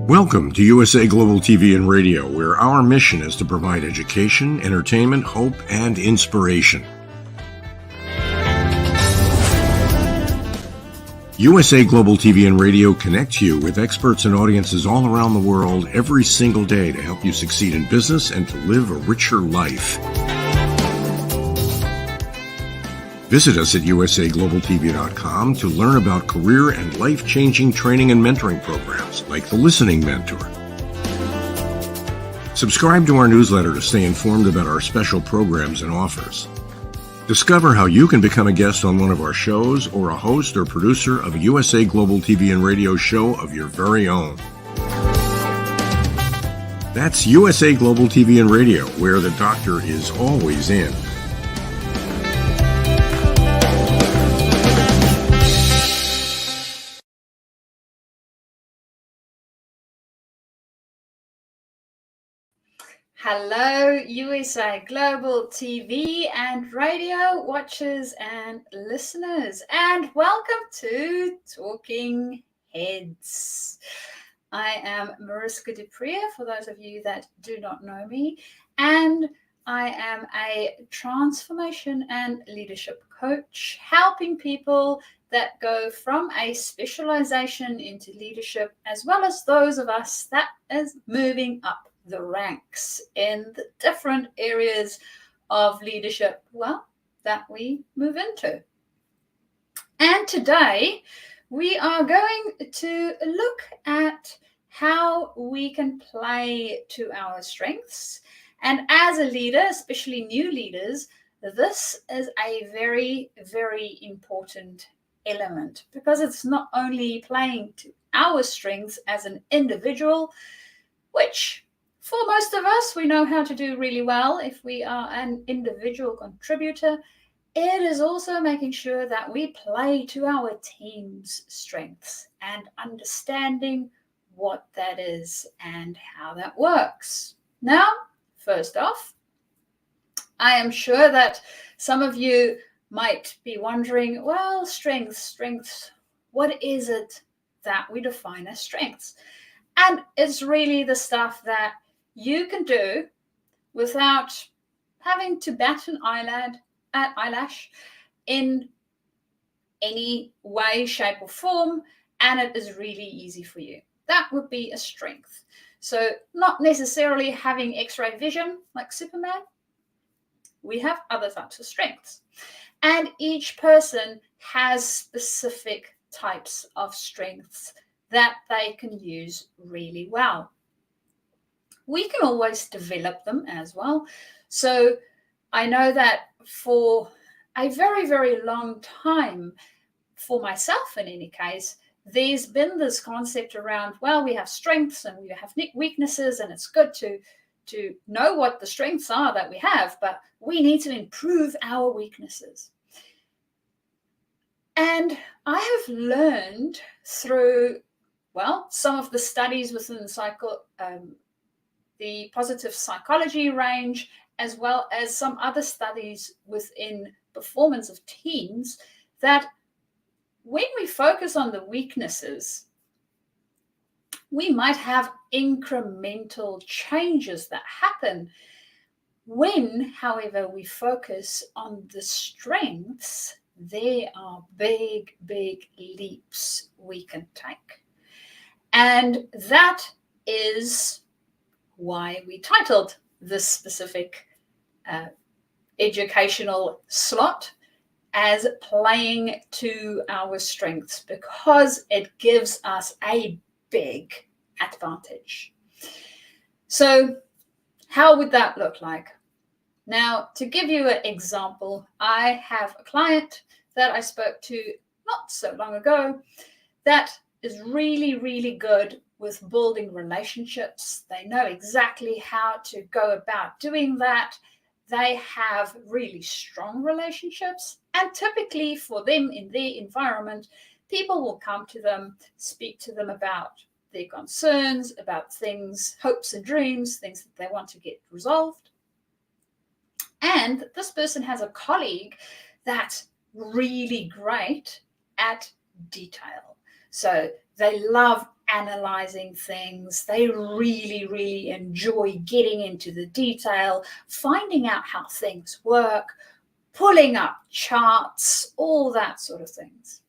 Welcome to USA Global TV and Radio, where our mission is to provide education, entertainment, hope, and inspiration. USA Global TV and Radio connects you with experts and audiences all around the world every single day to help you succeed in business and to live a richer life. Visit us at usaglobaltv.com to learn about career and life-changing training and mentoring programs like the Listening Mentor. Subscribe to our newsletter to stay informed about our special programs and offers. Discover how you can become a guest on one of our shows or a host or producer of a USA Global TV and Radio show of your very own. That's USA Global TV and Radio, where the doctor is always in. Hello, USA Global TV and Radio watchers and listeners, and welcome to Talking Heads. I am Mariska du Preez, for those of you that do not know me, and I am a transformation and leadership coach, helping people that go from a specialization into leadership, as well as those of us that is moving up the ranks in the different areas of leadership, that we move into. And today we are going to look at how we can play to our strengths. And as a leader, especially new leaders, this is a very, very important element, because it's not only playing to our strengths as an individual, which for most of us, we know how to do really well if we are an individual contributor. It is also making sure that we play to our team's strengths and understanding what that is and how that works. Now, first off, I am sure that some of you might be wondering, well, strengths, what is it that we define as strengths? And it's really the stuff that you can do without having to bat an eyelash in any way, shape, or form, and it is really easy for you. That would be a strength. So not necessarily having X-ray vision like Superman. We have other types of strengths. And each person has specific types of strengths that they can use really well. We can always develop them as well. So I know that for a very, very long time, for myself in any case, there's been this concept around, well, we have strengths and we have weaknesses, and it's good to know what the strengths are that we have, but we need to improve our weaknesses. And I have learned through, some of the studies within the positive psychology range, as well as some other studies within performance of teams, that when we focus on the weaknesses, we might have incremental changes that happen. When, however, we focus on the strengths, there are big, big leaps we can take. And that is why we titled this specific educational slot as playing to our strengths, because it gives us a big advantage. So how would that look like? Now, to give you an example, I have a client that I spoke to not so long ago that is really, really good with building relationships. They know exactly how to go about doing that. They have really strong relationships. And typically for them in their environment, people will come to them, speak to them about their concerns, about things, hopes and dreams, things that they want to get resolved. And this person has a colleague that's really great at detail. So they love analyzing things. They really, really enjoy getting into the detail, finding out how things work, pulling up charts, all that sort of things.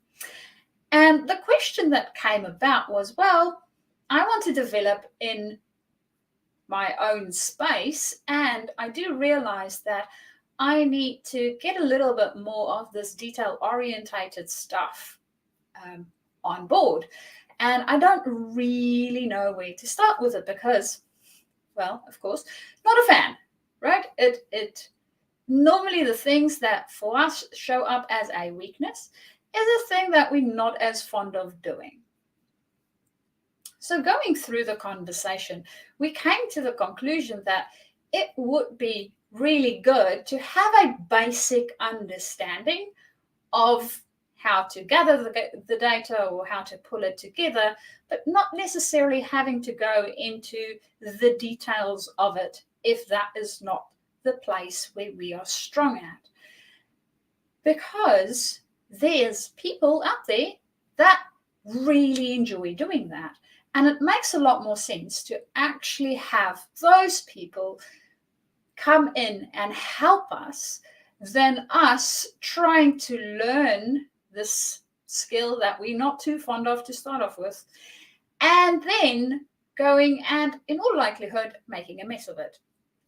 And the question that came about was, well, I want to develop in my own space, and I do realize that I need to get a little bit more of this detail-orientated stuff on board. And I don't really know where to start with it because, well, of course, not a fan, right? It normally the things that for us show up as a weakness is a thing that we're not as fond of doing. So going through the conversation, we came to the conclusion that it would be really good to have a basic understanding of how to gather the data or how to pull it together, but not necessarily having to go into the details of it if that is not the place where we are strong at. Because there's people out there that really enjoy doing that. And it makes a lot more sense to actually have those people come in and help us than us trying to learn this skill that we're not too fond of to start off with, and then going and, in all likelihood, making a mess of it,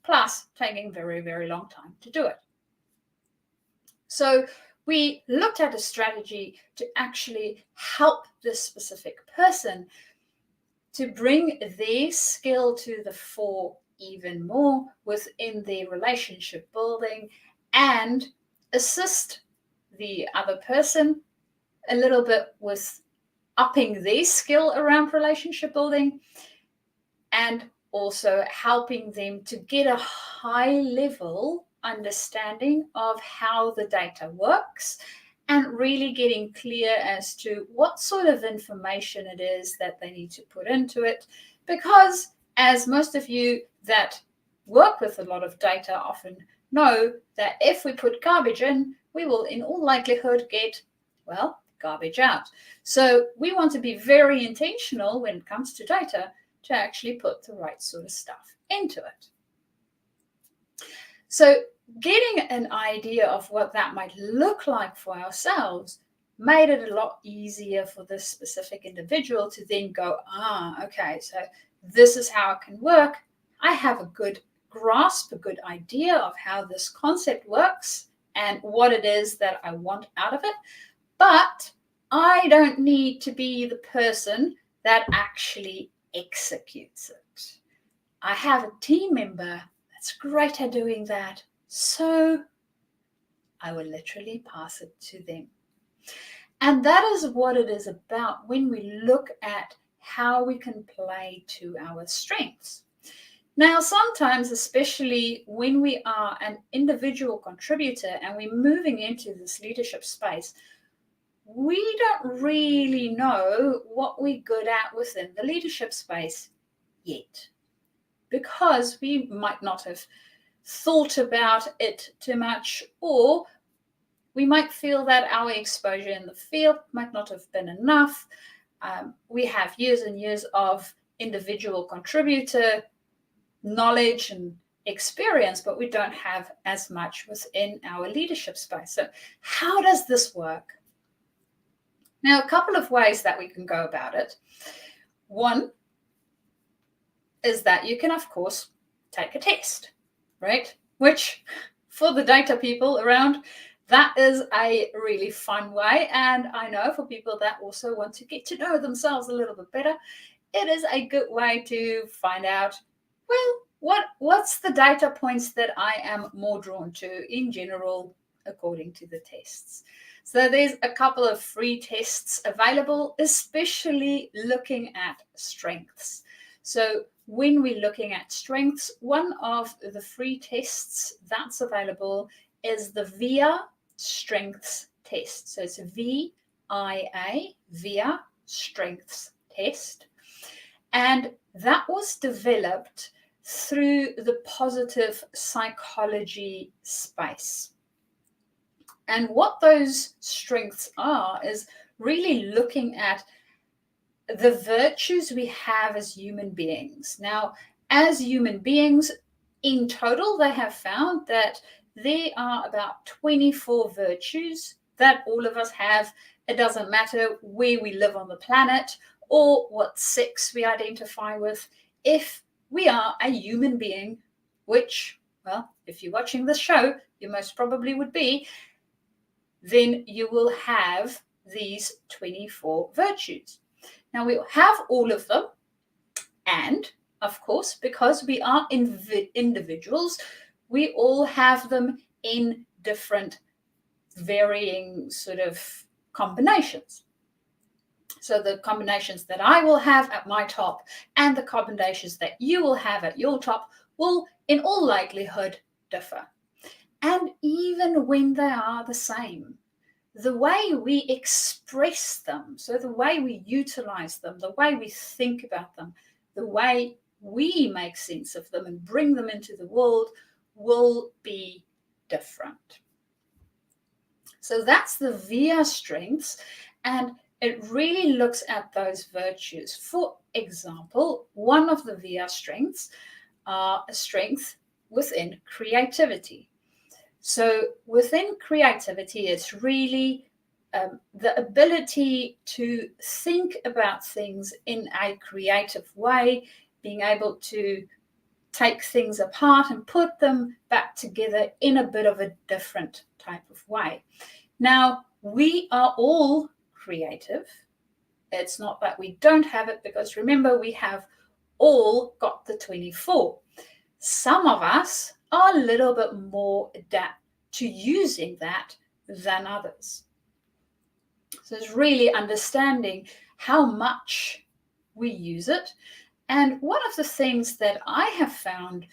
plus taking a very, very long time to do it. So we looked at a strategy to actually help this specific person to bring their skill to the fore even more within their relationship building and assist the other person a little bit with upping their skill around relationship building and also helping them to get a high level understanding of how the data works and really getting clear as to what sort of information it is that they need to put into it. Because as most of you that work with a lot of data often know, that if we put garbage in, we will in all likelihood get, well, garbage out. So we want to be very intentional when it comes to data to actually put the right sort of stuff into it. So getting an idea of what that might look like for ourselves made it a lot easier for this specific individual to then go, okay, so this is how it can work. I have a good grasp, a good idea of how this concept works and what it is that I want out of it. But I don't need to be the person that actually executes it. I have a team member that's great at doing that. So I will literally pass it to them. And that is what it is about when we look at how we can play to our strengths. Now, sometimes, especially when we are an individual contributor and we're moving into this leadership space, we don't really know what we're good at within the leadership space yet, because we might not have thought about it too much, or we might feel that our exposure in the field might not have been enough. We have years and years of individual contributor knowledge and experience, but we don't have as much within our leadership space. So how does this work? Now, a couple of ways that we can go about it. One is that you can, of course, take a test, right? Which, for the data people around, that is a really fun way. And I know for people that also want to get to know themselves a little bit better, it is a good way to find out, well, what's the data points that I am more drawn to in general, according to the tests. So there's a couple of free tests available, especially looking at strengths. So when we're looking at strengths, one of the free tests that's available is the VIA Strengths Test. So it's VIA, VIA Strengths Test. And that was developed through the positive psychology space. And what those strengths are is really looking at the virtues we have as human beings. Now, as human beings, in total, they have found that there are about 24 virtues that all of us have. It doesn't matter where we live on the planet or what sex we identify with. If we are a human being, which, well, if you're watching this show, you most probably would be, then you will have these 24 virtues. Now, we have all of them, and of course, because we are individuals, we all have them in different varying sort of combinations. So the combinations that I will have at my top and the combinations that you will have at your top will, in all likelihood, differ. And even when they are the same, the way we express them, so the way we utilize them, the way we think about them, the way we make sense of them and bring them into the world will be different. So that's the VIA strengths, and it really looks at those virtues. For example, one of the VIA strengths are a strength within creativity. So within creativity, it's really the ability to think about things in a creative way, being able to take things apart and put them back together in a bit of a different type of way. Now, we are all creative. It's not that we don't have it, because remember, we have all got the 24. Some of us are a little bit more adept to using that than others. So it's really understanding how much we use it. And one of the things that I have found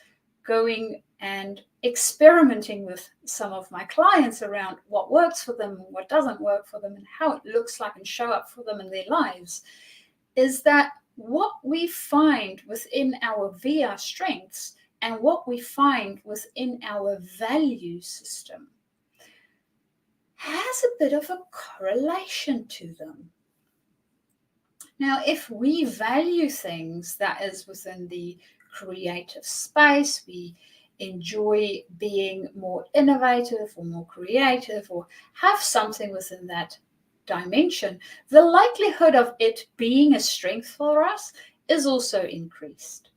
going and experimenting with some of my clients around what works for them and what doesn't work for them and how it looks like and show up for them in their lives is that what we find within our VIA strengths and what we find within our value system has a bit of a correlation to them. Now, if we value things that is within the creative space, we enjoy being more innovative or more creative or have something within that dimension, the likelihood of it being a strength for us is also increased.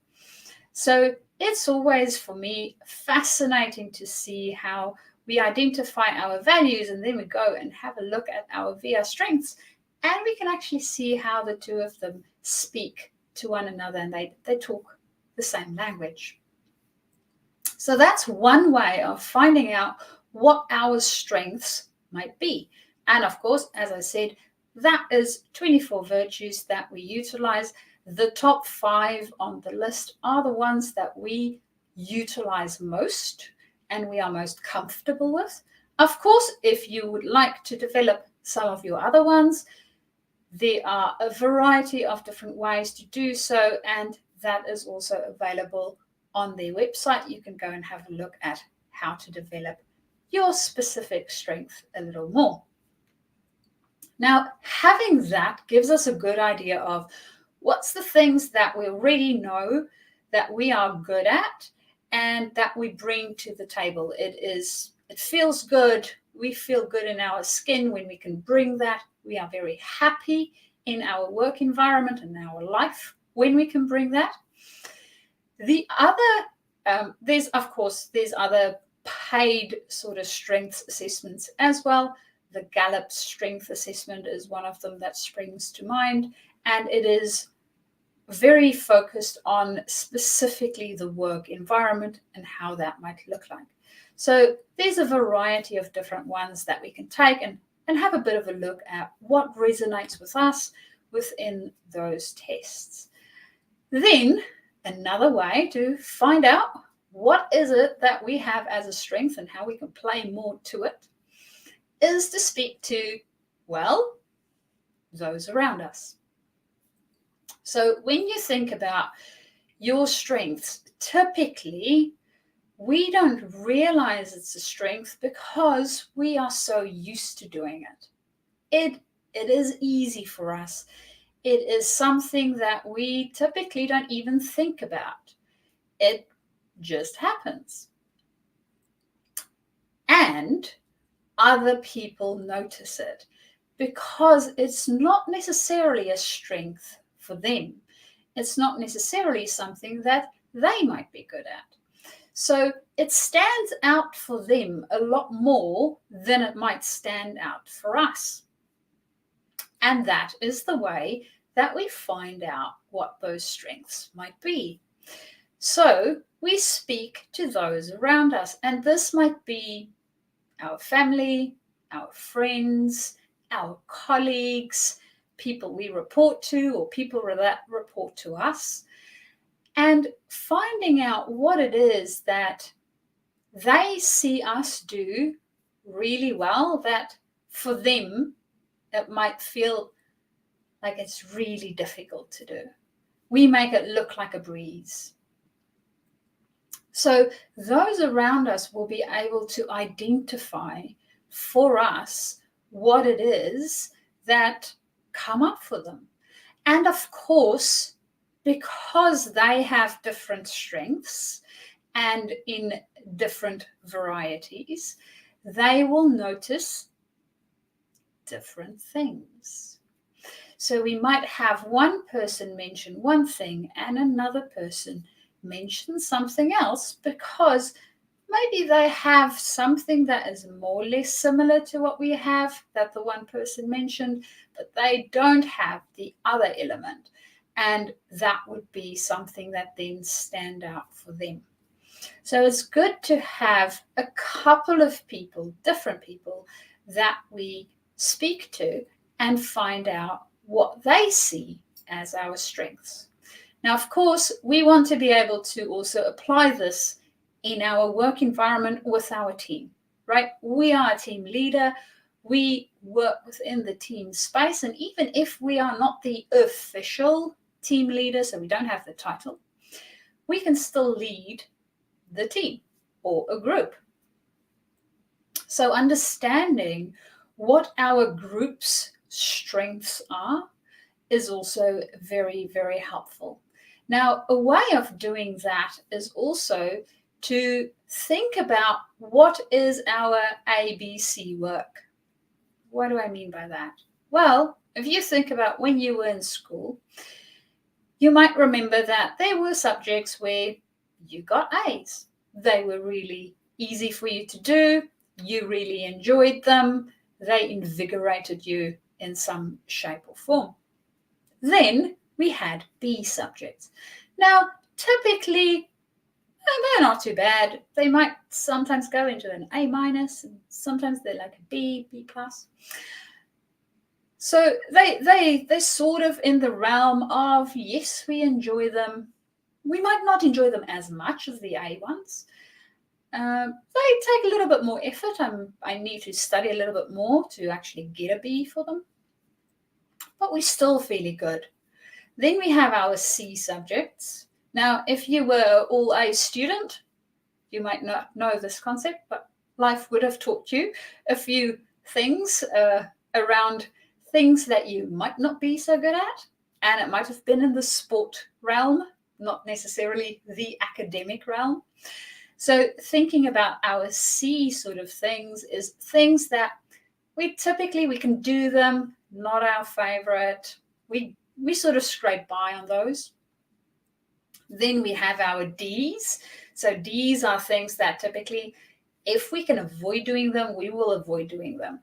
So it's always, for me, fascinating to see how we identify our values and then we go and have a look at our VIA strengths, and we can actually see how the two of them speak to one another and they talk the same language. So that's one way of finding out what our strengths might be. And of course, as I said, that is 24 virtues that we utilize. The top 5 on the list are the ones that we utilize most and we are most comfortable with. Of course, if you would like to develop some of your other ones, there are a variety of different ways to do so, and that is also available on their website. You can go and have a look at how to develop your specific strength a little more. Now, having that gives us a good idea of what's the things that we already know that we are good at and that we bring to the table. It feels good. We feel good in our skin when we can bring that. We are very happy in our work environment and our life when we can bring that. The other, there's other paid sort of strengths assessments as well. The Gallup Strength Assessment is one of them that springs to mind, and it is very focused on specifically the work environment and how that might look like. So there's a variety of different ones that we can take and have a bit of a look at what resonates with us within those tests. Then another way to find out what is it that we have as a strength and how we can play more to it is to speak to, well, those around us. So when you think about your strengths, typically we don't realize it's a strength because we are so used to doing it. It It is easy for us. It is something that we typically don't even think about. It just happens. And other people notice it because it's not necessarily a strength for them. It's not necessarily something that they might be good at. So it stands out for them a lot more than it might stand out for us. And that is the way that we find out what those strengths might be. So we speak to those around us, and this might be our family, our friends, our colleagues, people we report to, or people that report to us, and finding out what it is that they see us do really well, that for them it might feel like it's really difficult to do. We make it look like a breeze. So those around us will be able to identify for us what it is that come up for them. And of course, because they have different strengths and in different varieties, they will notice different things. So we might have one person mention one thing and another person mention something else, because maybe they have something that is more or less similar to what we have that the one person mentioned, but they don't have the other element. And that would be something that then stand out for them. So it's good to have a couple of people, different people, that we speak to and find out what they see as our strengths. Now, of course, we want to be able to also apply this in our work environment with our team, right? We are a team leader. We work within the team space. And even if we are not the official team leader, so we don't have the title, we can still lead the team or a group. So understanding what our group's strengths are is also very, very helpful. Now, a way of doing that is also to think about what is our ABC work. What do I mean by that? Well, if you think about when you were in school, you might remember that there were subjects where you got A's. They were really easy for you to do. You really enjoyed them. They invigorated you in some shape or form. Then we had B subjects. Now, typically, they're not too bad. They might sometimes go into an A minus, and sometimes they're like a B, B plus. So they're sort of in the realm of, yes, we enjoy them. We might not enjoy them as much as the A ones. They take a little bit more effort. I need to study a little bit more to actually get a B for them. But we're still fairly good. Then we have our C subjects. Now, if you were an all-A student, you might not know this concept, but life would have taught you a few things around things that you might not be so good at. And it might have been in the sport realm, not necessarily the academic realm. So thinking about our C sort of things is things that we can do them, not our favorite. We sort of scrape by on those. Then we have our D's. So D's are things that typically, if we can avoid doing them, we will avoid doing them.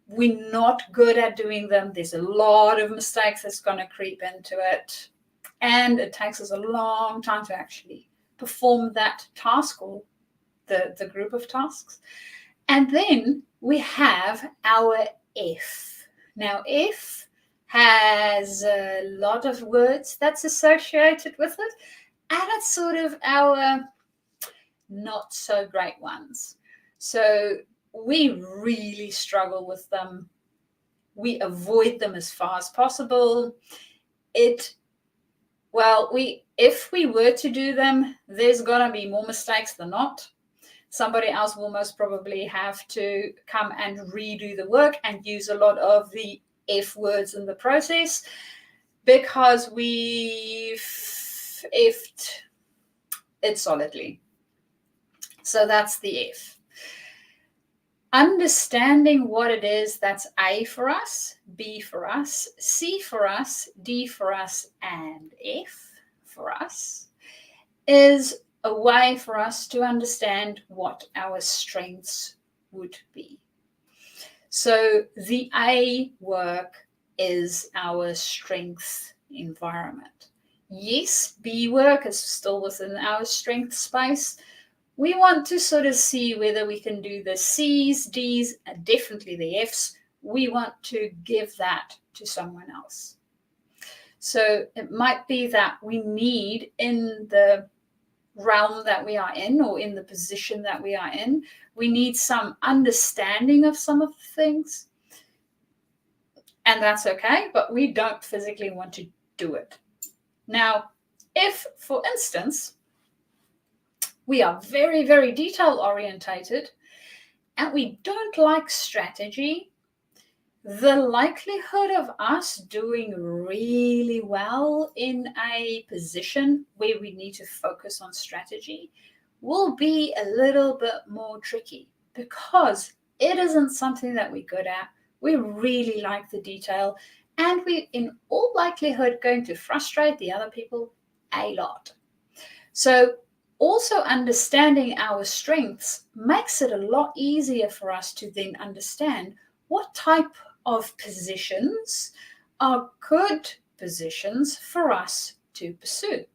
We're not good at doing them. There's a lot of mistakes that's going to creep into it. And it takes us a long time to actually perform that task or the group of tasks. And then we have our F. Now, F has a lot of words that's associated with it, and it's sort of our not so great ones. So we really struggle with them. We avoid them as far as possible. If we were to do them, there's going to be more mistakes than not. Somebody else will most probably have to come and redo the work and use a lot of the F words in the process because we've F'd it solidly. So that's the F. Understanding what it is that's A for us, B for us, C for us, D for us, and F for us is a way for us to understand what our strengths would be. So the A work is our strength environment. Yes, B work is still within our strength space. We want to sort of see whether we can do the C's, D's, and definitely the F's. We want to give that to someone else. So it might be that we need in the realm that we are in or in the position that we are in, we need some understanding of some of the things. And that's okay, but we don't physically want to do it. Now, if, for instance, we are very, very detail orientated and we don't like strategy, the likelihood of us doing really well in a position where we need to focus on strategy will be a little bit more tricky because it isn't something that we're good at. We really like the detail and we, in all likelihood, going to frustrate the other people a lot. So also understanding our strengths makes it a lot easier for us to then understand what type of positions are good positions for us to pursue.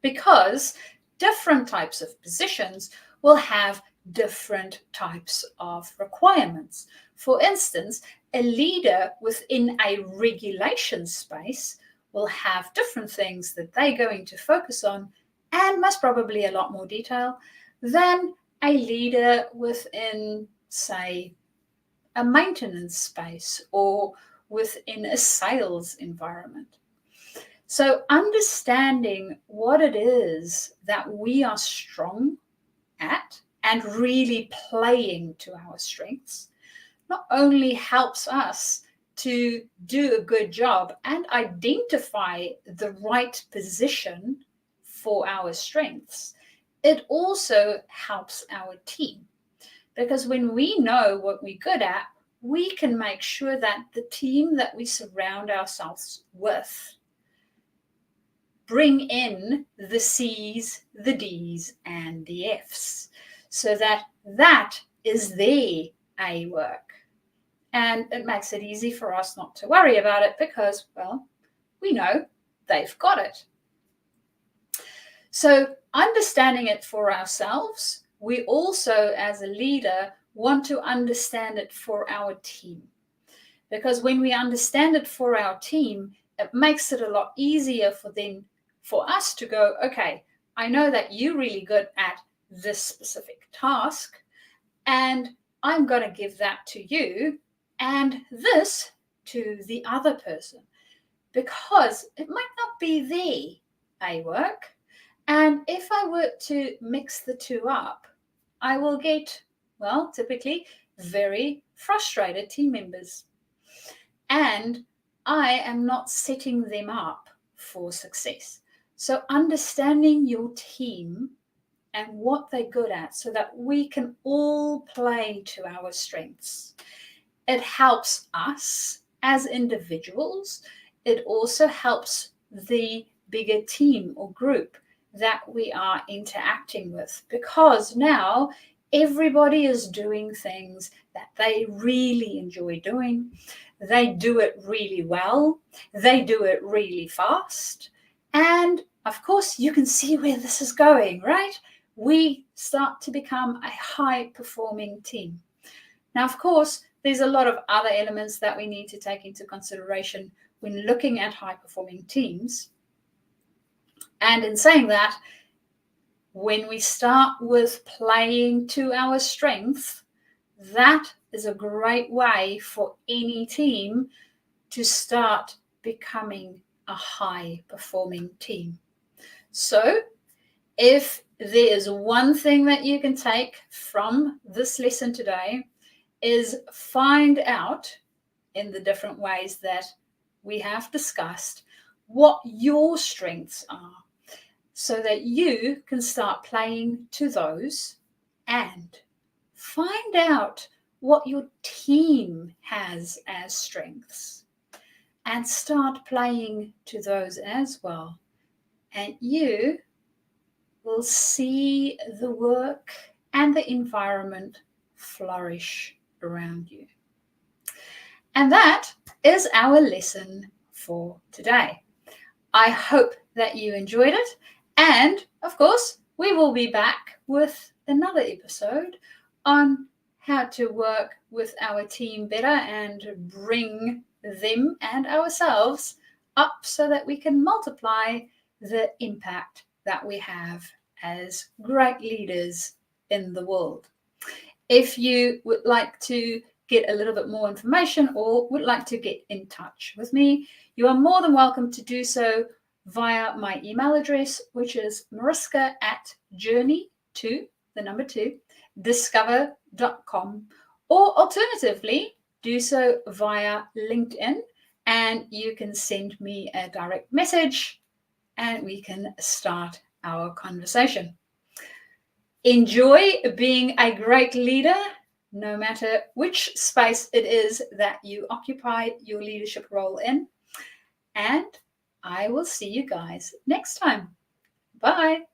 Because different types of positions will have different types of requirements. For instance, a leader within a regulation space will have different things that they're going to focus on and most probably a lot more detail than a leader within, say, a maintenance space or within a sales environment. So understanding what it is that we are strong at and really playing to our strengths not only helps us to do a good job and identify the right position for our strengths, it also helps our team. Because when we know what we're good at, we can make sure that the team that we surround ourselves with bring in the C's, the D's, and the F's, so that that is their A work. And it makes it easy for us not to worry about it because, well, we know they've got it. So understanding it for ourselves, we also, as a leader, want to understand it for our team. Because when we understand it for our team, it makes it a lot easier for us to go, okay, I know that you're really good at this specific task, and I'm going to give that to you and this to the other person, because it might not be their A work. And if I were to mix the two up, I will get, well, typically very frustrated team members. And I am not setting them up for success. So understanding your team and what they're good at so that we can all play to our strengths. It helps us as individuals. It also helps the bigger team or group that we are interacting with, because now everybody is doing things that they really enjoy doing. They do it really well. They do it really fast. And of course, you can see where this is going, right? We start to become a high-performing team. Now, of course, there's a lot of other elements that we need to take into consideration when looking at high-performing teams. And in saying that, when we start with playing to our strengths, that is a great way for any team to start becoming a high-performing team. So if there is one thing that you can take from this lesson today is find out in the different ways that we have discussed what your strengths are so that you can start playing to those, and find out what your team has as strengths and start playing to those as well. And you will see the work and the environment flourish around you. And that is our lesson for today. I hope that you enjoyed it. And of course, we will be back with another episode on how to work with our team better and bring them and ourselves up so that we can multiply the impact that we have as great leaders in the world. If you would like to get a little bit more information or would like to get in touch with me, you are more than welcome to do so via my email address, which is mariska@journey2discover.com, or alternatively, do so via LinkedIn, and you can send me a direct message and we can start our conversation. Enjoy being a great leader, no matter which space it is that you occupy your leadership role in. And I will see you guys next time. Bye.